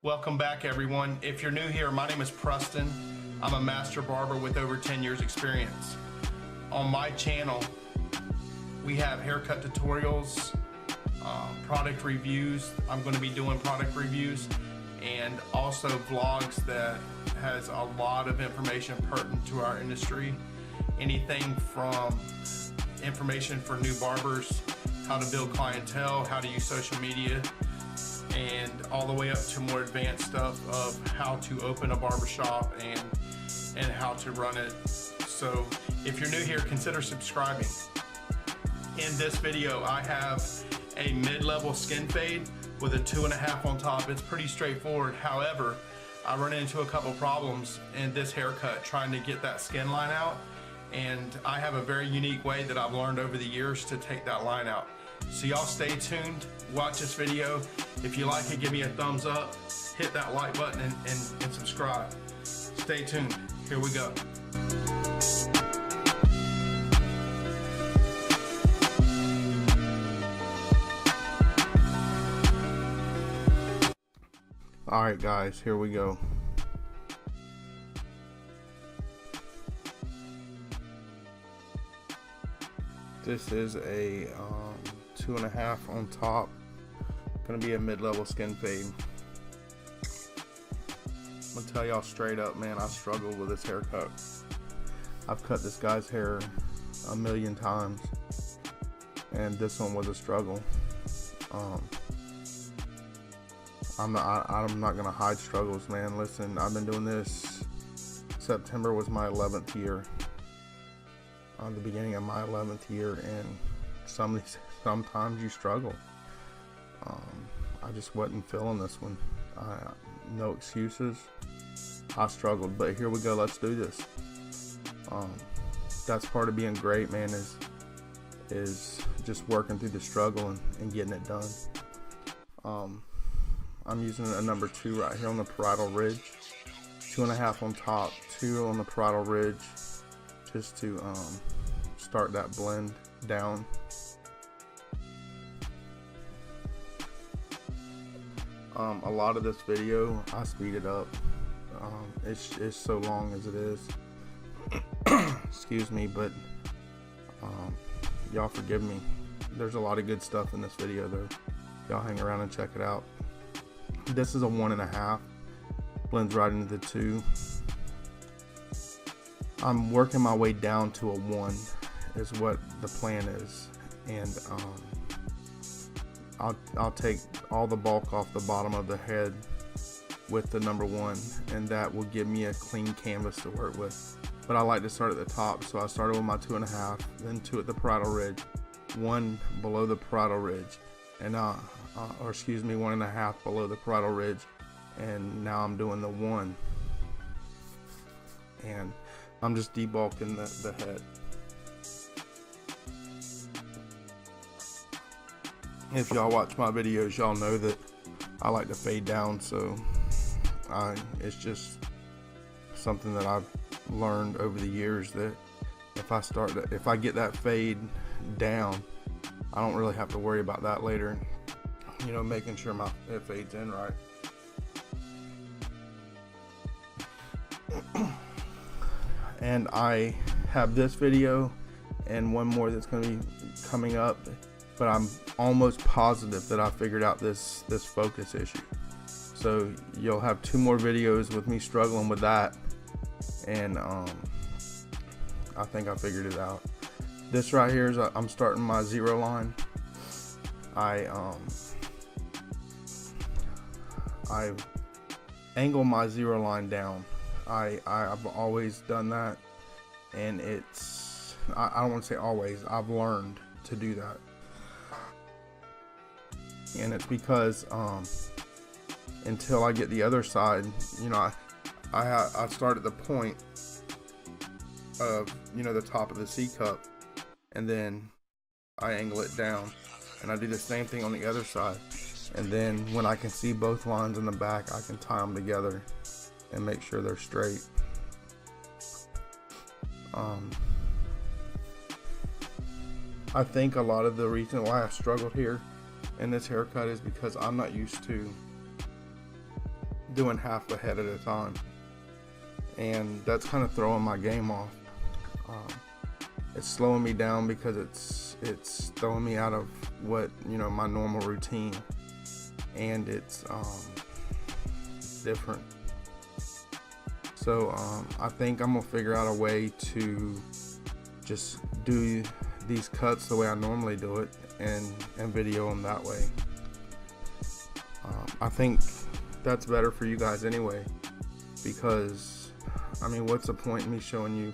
Welcome back, everyone. If you're new here, my name is Preston. I'm a master barber with over 10 years experience. On my channel, we have haircut tutorials, product reviews. I'm going to be doing product reviews and also vlogs that has a lot of information pertinent to our industry. Anything from information for new barbers, how to build clientele, how to use social media, and all the way up to more advanced stuff of how to open a barbershop and how to run it. So if you're new here, consider subscribing. In this video, I have a mid-level skin fade with a 2.5 on top. It's pretty straightforward. However, I run into a couple problems in this haircut trying to get that skin line out, and I have a very unique way that I've learned over the years to take that line out. So y'all stay tuned, watch this video. If you like it, give me a thumbs up, hit that like button and subscribe. Stay tuned, here we go. All right guys, here we go. This is a 2.5 on top. Gonna be a mid-level skin fade. I'm gonna tell y'all straight up, man, I struggled with this haircut. I've cut this guy's hair a million times, and this one was a struggle. I'm not gonna hide struggles, man. Listen, I've been doing this. September was my 11th year. The beginning of my 11th year, and sometimes you struggle. I just wasn't feeling this one. No excuses. I struggled, but here we go. Let's do this. That's part of being great, man, is just working through the struggle and getting it done. I'm using a number 2 right here on the parietal ridge, 2.5 on top, 2 on the parietal ridge, just to start that blend down. A lot of this video, I speed it up. It's so long as it is. Excuse me, but y'all forgive me. There's a lot of good stuff in this video though. Y'all hang around and check it out. This is a 1.5, blends right into the 2. I'm working my way down to a 1 is what the plan is, and I'll take all the bulk off the bottom of the head with the number 1, and that will give me a clean canvas to work with. But I like to start at the top, so I started with my 2.5, then 2 at the parietal ridge, 1 below the parietal ridge, and 1.5 below the parietal ridge, and now I'm doing the 1, and I'm just debulking the head. If y'all watch my videos, y'all know that I like to fade down, so it's just something that I've learned over the years, that if I get that fade down, I don't really have to worry about that later, you know, making sure it fades in right. And I have this video and one more that's going to be coming up, but I'm almost positive that I figured out this focus issue. So you'll have 2 more videos with me struggling with that, and I think I figured it out. This right here is I'm starting my 0 line. I angle my 0 line down. I've always done that, and I don't want to say always, I've learned to do that. And it's because until I get the other side, you know, I start at the point of, you know, the top of the C cup, and then I angle it down, and I do the same thing on the other side, and then when I can see both lines in the back, I can tie them together and make sure they're straight. I think a lot of the reason why I struggled here in this haircut is because I'm not used to doing half a head at a time, and that's kind of throwing my game off. It's slowing me down because it's throwing me out of what, you know, my normal routine, and it's different. So I think I'm gonna figure out a way to just do these cuts the way I normally do it, and video them that way. I think that's better for you guys anyway, because I mean, what's the point in me showing you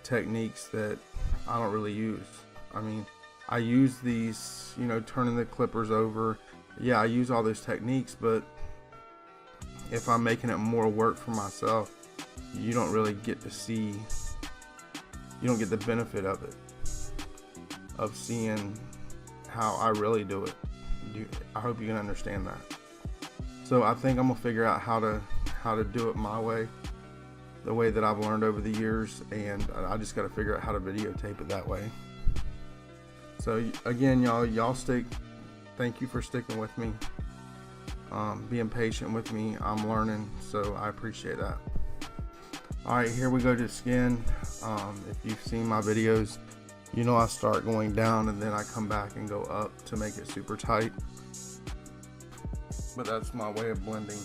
techniques that I don't really use? I mean, I use these, you know, turning the clippers over. Yeah, I use all those techniques, but if I'm making it more work for myself, you don't really get to see, you don't get the benefit of it, of seeing how I really do it. I hope you can understand that. So I think I'm gonna figure out how to do it my way, the way that I've learned over the years, and I just got to figure out how to videotape it that way. So again, y'all thank you for sticking with me, being patient with me. I'm learning, so I appreciate that. All right, here we go to skin. If you've seen my videos, you know I start going down and then I come back and go up to make it super tight, but that's my way of blending.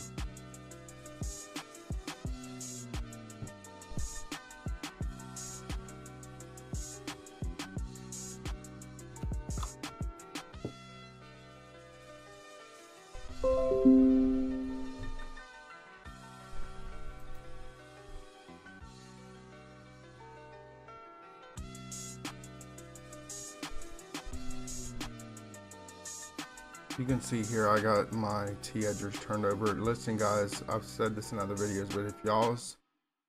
You can see here I got my T-edgers turned over. Listen guys, I've said this in other videos, but if y'all's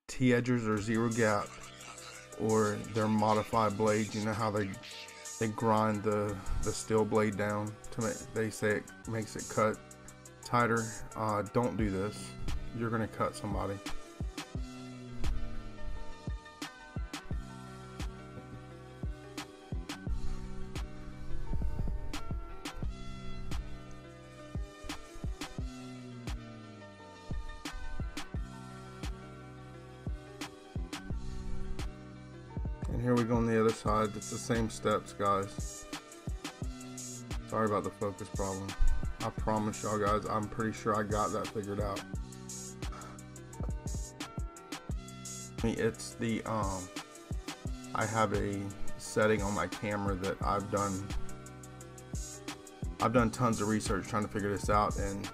T-edgers are zero gap or they're modified blades, you know how they grind the steel blade down to make, they say it makes it cut tighter. Don't do this. You're gonna cut somebody. And here we go on the other side. It's the same steps, guys. Sorry about the focus problem. I promise y'all guys, I'm pretty sure I got that figured out. It's the I have a setting on my camera that I've done tons of research trying to figure this out, and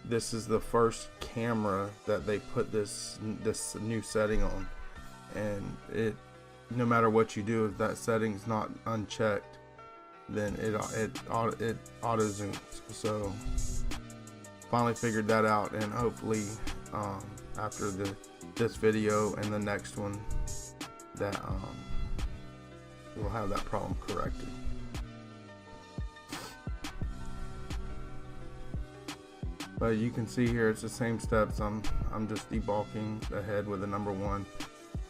this is the first camera that they put this new setting on, and it, no matter what you do, if that setting's not unchecked, then it auto zooms. So finally figured that out, and hopefully after this video and the next one that we'll have that problem corrected. But you can see here it's the same steps. I'm just debulking the head with the number 1.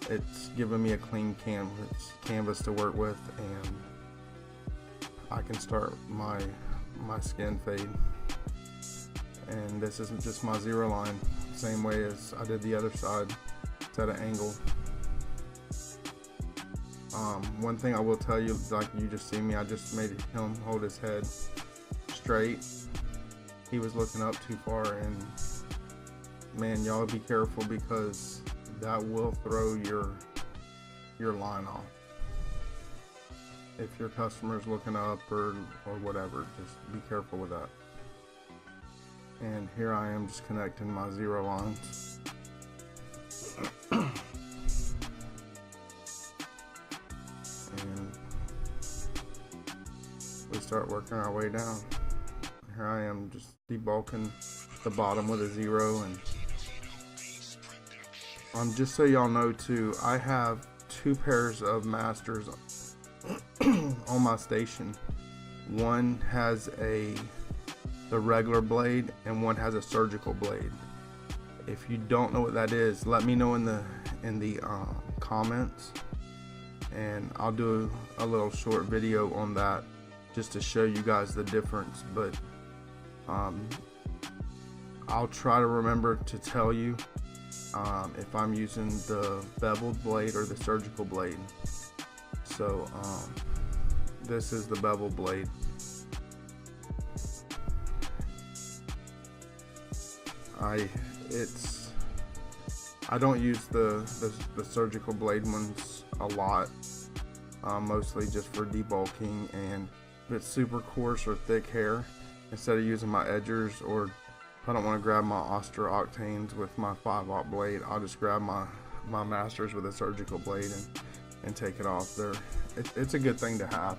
It's giving me a clean canvas to work with, and I can start my skin fade. And this is just my zero line, same way as I did the other side. It's at an angle. One thing I will tell you, like you just see me, I just made him hold his head straight. He was looking up too far, and man, y'all be careful, because that will throw your line off. If your customer's looking up or whatever, just be careful with that. And here I am just connecting my zero lines. And we start working our way down. Here I am just debulking the bottom with a 0, and just so y'all know too, I have 2 pairs of masters on my station. One has the regular blade, and one has a surgical blade. If you don't know what that is, let me know in the comments, and I'll do a little short video on that just to show you guys the difference. But I'll try to remember to tell you if I'm using the beveled blade or the surgical blade. So this is the bevel blade. I don't use the surgical blade ones a lot, mostly just for debulking, and if it's super coarse or thick hair, instead of using my edgers, or if I don't want to grab my Oster Octanes with my 5/0 blade, I'll just grab my Masters with a surgical blade and take it off. It's a good thing to have.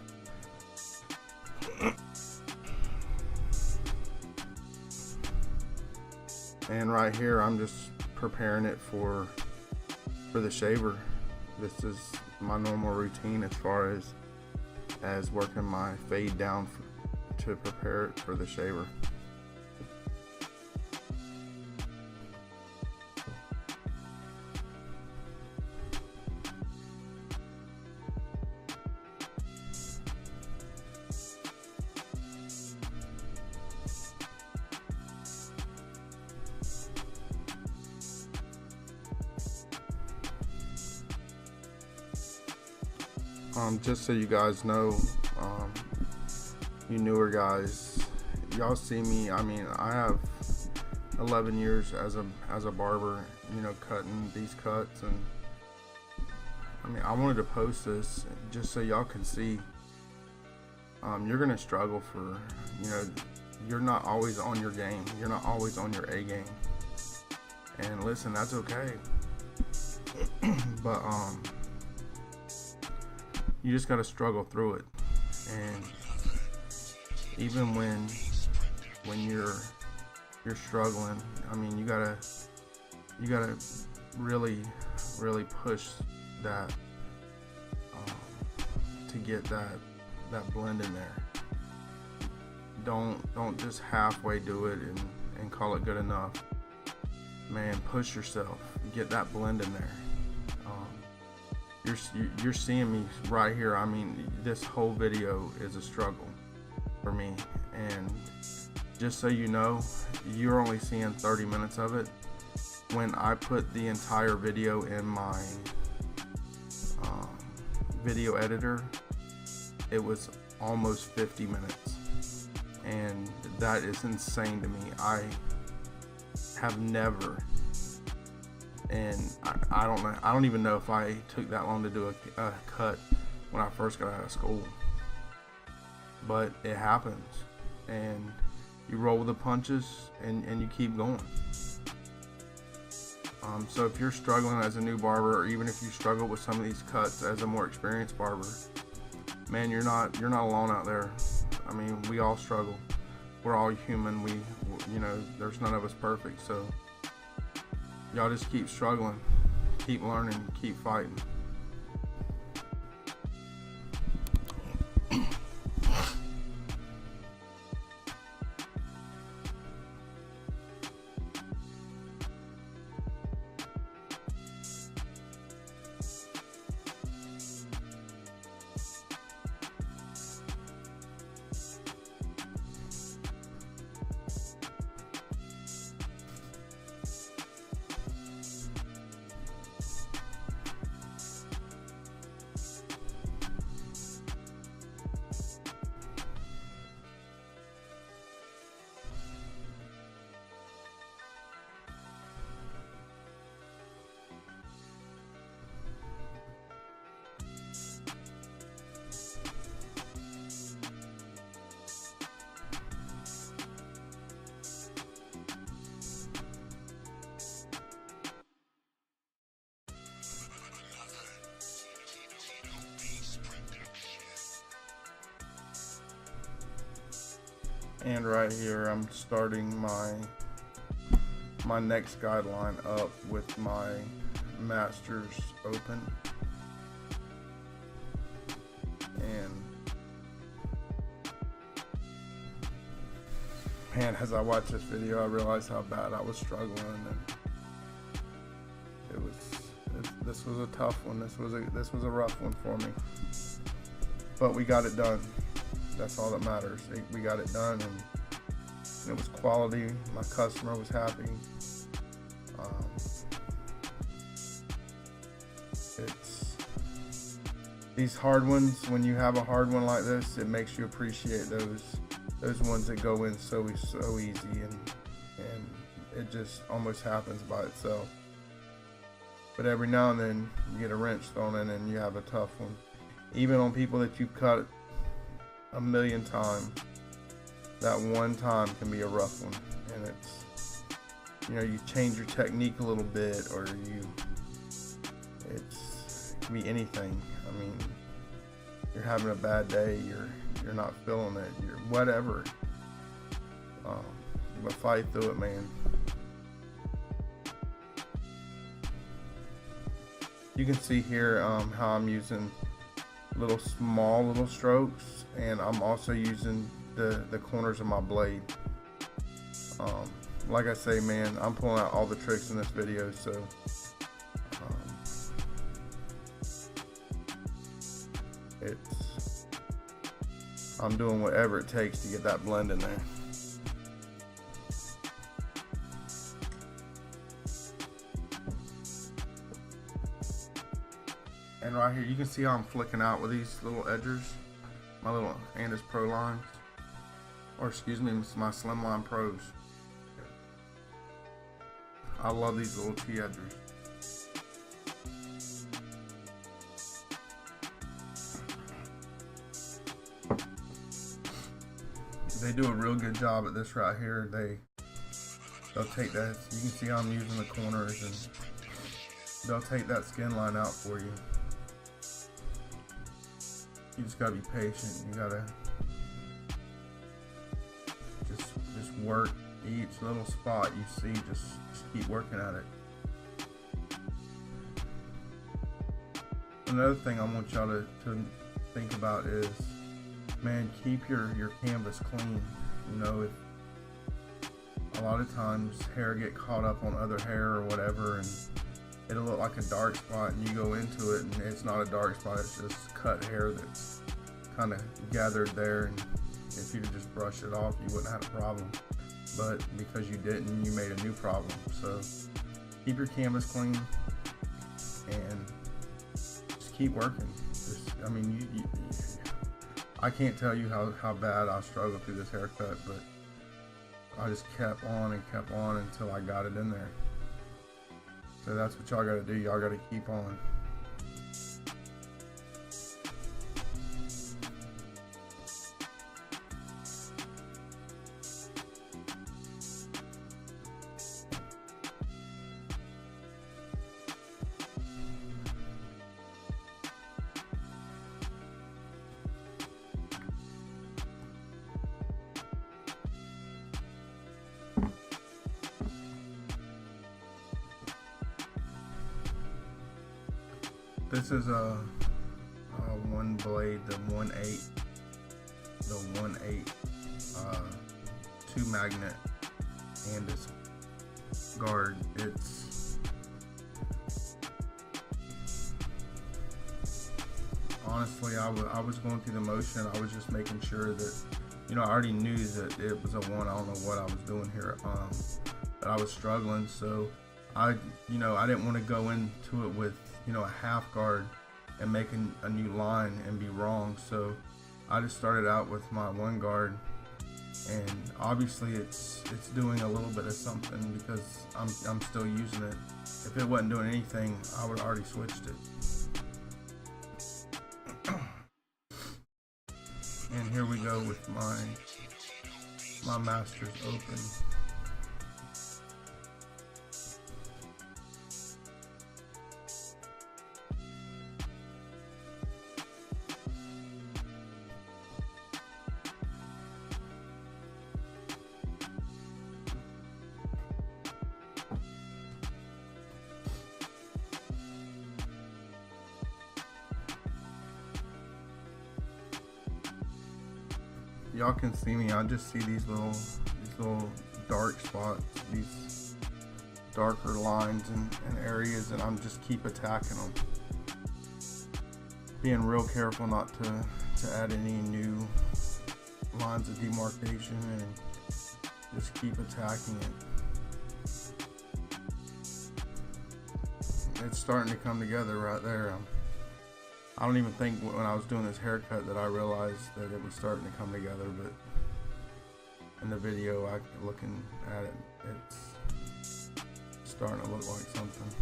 And right here, I'm just preparing it for the shaver. This is my normal routine as far as working my fade down to prepare it for the shaver. Just so you guys know, you newer guys, y'all see me. I mean, I have 11 years as a barber, you know, cutting these cuts, and I mean, I wanted to post this just so y'all can see. You're gonna struggle for, you know, you're not always on your game. You're not always on your A game, and listen, that's okay. But you just gotta struggle through it, and even when you're struggling, I mean, you gotta really push that to get that blend in there. Don't just halfway do it and call it good enough. Man, push yourself, get that blend in there. You're seeing me right here. I mean, this whole video is a struggle for me, and just so you know, you're only seeing 30 minutes of it. When I put the entire video in my video editor, it was almost 50 minutes, and that is insane to me. I have never, and I don't even know if I took that long to do a cut when I first got out of school, but it happens, and you roll with the punches and you keep going. So if you're struggling as a new barber, or even if you struggle with some of these cuts as a more experienced barber, man, you're not alone out there. I mean, we all struggle. We're all human. You know, there's none of us perfect. So y'all just keep struggling, keep learning, keep fighting. And right here, I'm starting my next guideline up with my Masters Open. And man, as I watched this video, I realized how bad I was struggling, and this was a tough one. This was a rough one for me, but we got it done. That's all that matters. We got it done, and and it was quality. My customer was happy. It's these hard ones. When you have a hard one like this, it makes you appreciate those ones that go in so easy, and it just almost happens by itself. But every now and then you get a wrench thrown in and you have a tough one. Even on people that you've cut a million times, that one time can be a rough one. And it's, you know, you change your technique a little bit, or it can be anything. I mean, you're having a bad day, you're not feeling it, you're whatever. But fight through it, man. You can see here how I'm using small little strokes, and I'm also using the corners of my blade. Like I say, man, I'm pulling out all the tricks in this video, so I'm doing whatever it takes to get that blend in there. And right here, you can see how I'm flicking out with these little edgers, my little Andis Pro lines, or excuse me, my Slimline Pros. I love these little T-edgers. They do a real good job at this right here. They'll take that, you can see how I'm using the corners, and they'll take that skin line out for you. You just gotta be patient. You gotta just work each little spot you see. Just keep working at it. Another thing I want y'all to think about is, man, keep your canvas clean. You know, if a lot of times hair get caught up on other hair or whatever, and it'll look like a dark spot, and you go into it and it's not a dark spot, it's just cut hair that's kind of gathered there, and if you'd just brush it off, you wouldn't have a problem. But because you didn't, you made a new problem. So keep your canvas clean and just keep working. I mean, I can't tell you how bad I struggled through this haircut, but I just kept on and kept on until I got it in there. So that's what y'all gotta do. Y'all gotta keep on. This is a one blade, the 1/8, 2 magnet Andis guard. It's honestly, I was going through the motion. I was just making sure that, you know, I already knew that it was a 1. I don't know what I was doing here, but I was struggling. So I didn't want to go into it with, you know, a half guard and making a new line and be wrong. So I just started out with my 1 guard, and obviously it's doing a little bit of something because I'm still using it. If it wasn't doing anything, I would have already switched it. And here we go with my Masters open. Y'all can see me. I just see these little dark spots, these darker lines and areas, and I'm just keep attacking them. Being real careful not to add any new lines of demarcation, and just keep attacking it. It's starting to come together right there. I don't even think when I was doing this haircut that I realized that it was starting to come together, but in the video, looking at it, it's starting to look like something.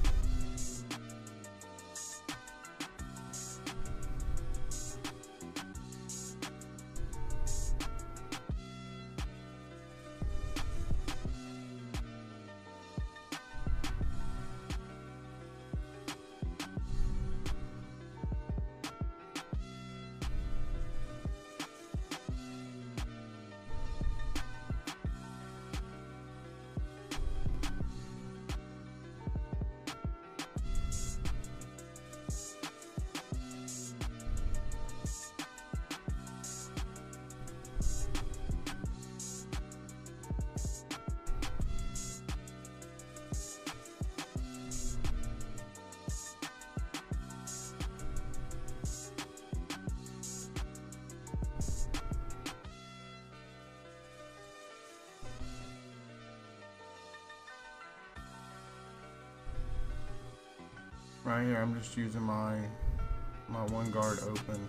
Right here, I'm just using my one guard open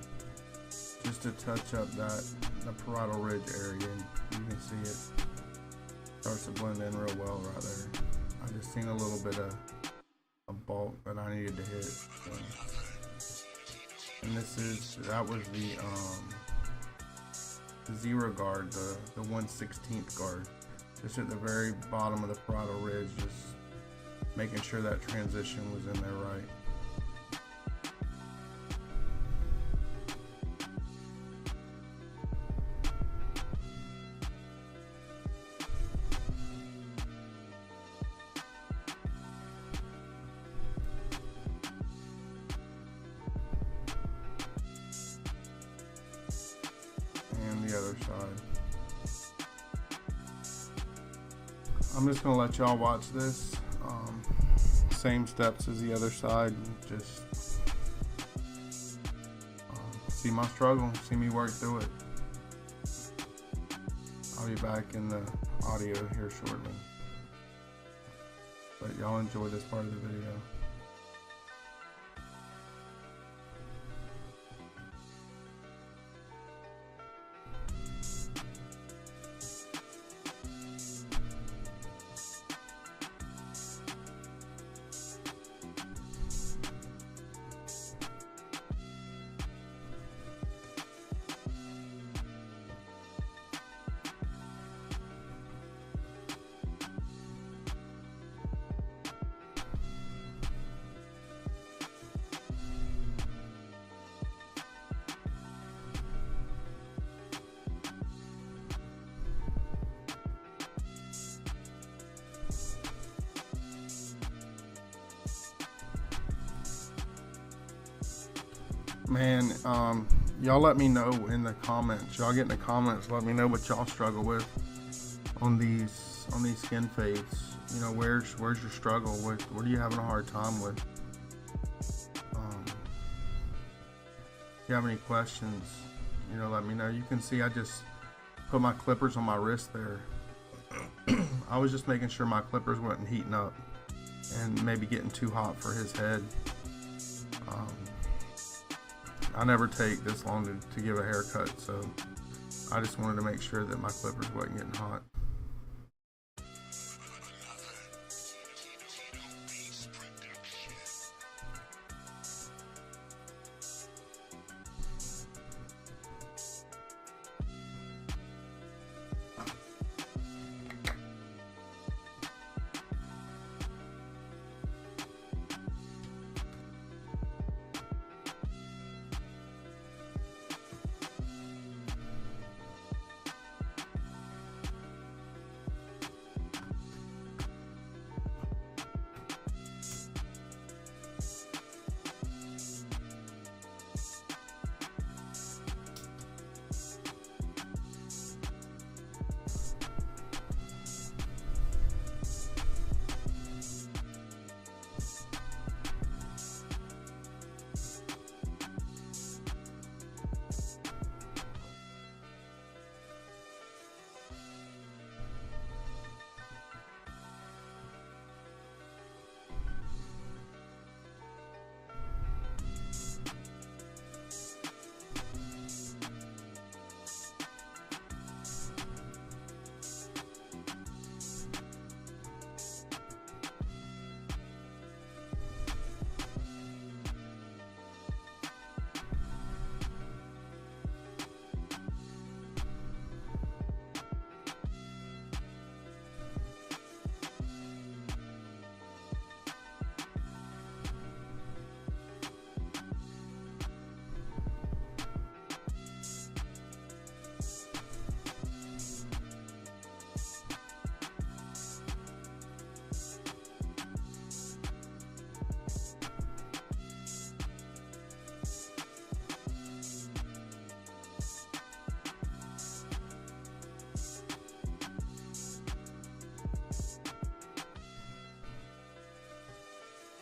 just to touch up the parietal ridge area, and you can see it starts to blend in real well right there. I just seen a little bit of a bulk that I needed to hit. So. And that was the 0 guard, the 1/16 guard, just at the very bottom of the parietal ridge, just making sure that transition was in there right. And the other side. I'm just gonna let y'all watch this. Same steps as the other side. Just see my struggle, see me work through it. I'll be back in the audio here shortly. But y'all enjoy this part of the video. Man, y'all let me know in the comments. Y'all get in the comments, let me know what y'all struggle with on these skin fades. You know, where's your struggle? What are you having a hard time with? If you have any questions, you know, let me know. You can see I just put my clippers on my wrist there. I was just making sure my clippers wasn't heating up and maybe getting too hot for his head. I never take this long to give a haircut, so I just wanted to make sure that my clippers wasn't getting hot.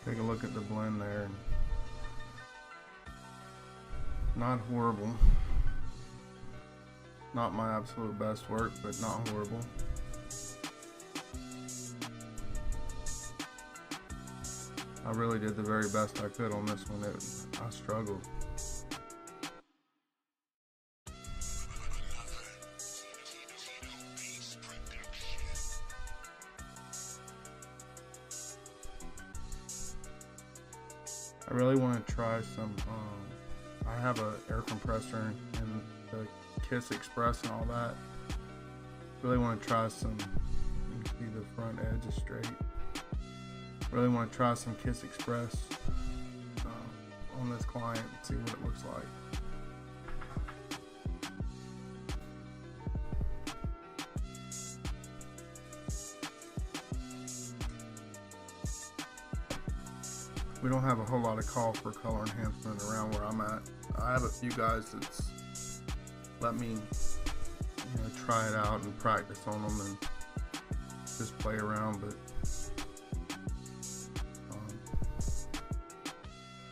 Take a look at the blend there. Not horrible. Not my absolute best work, but not horrible. I really did the very best I could on this one. I struggled. I really want to try some, I have a air compressor and the Kiss Express and all that. Really want to try some, you can see the front edge is straight. Really want to try some Kiss Express on this client and see what it looks like. We don't have a whole lot of call for color enhancement around where I'm at. I have a few guys that's let me, try it out and practice on them and just play around. But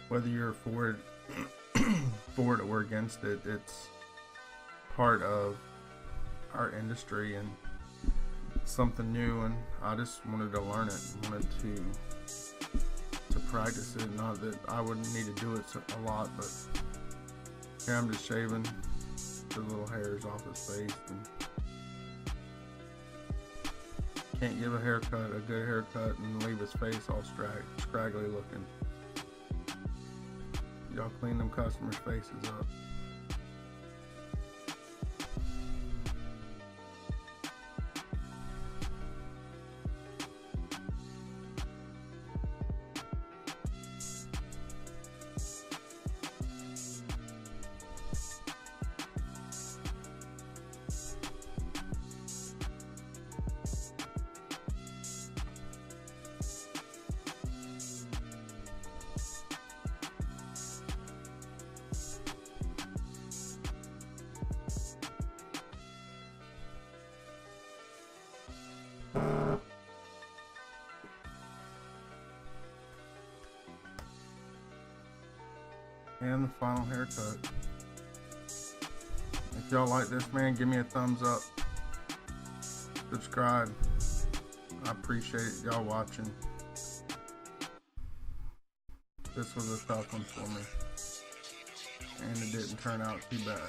whether you're for it or against it, it's part of our industry and something new. And I just wanted to learn it. Wanted to practice it. Not that I wouldn't need to do it a lot, but here I'm just shaving the little hairs off his face, and can't give a good haircut and leave his face all scraggly looking. Y'all clean them customers' faces up. And the final haircut. If y'all like this, man, give me a thumbs up. Subscribe. I appreciate y'all watching. This was a tough one for me, and it didn't turn out too bad.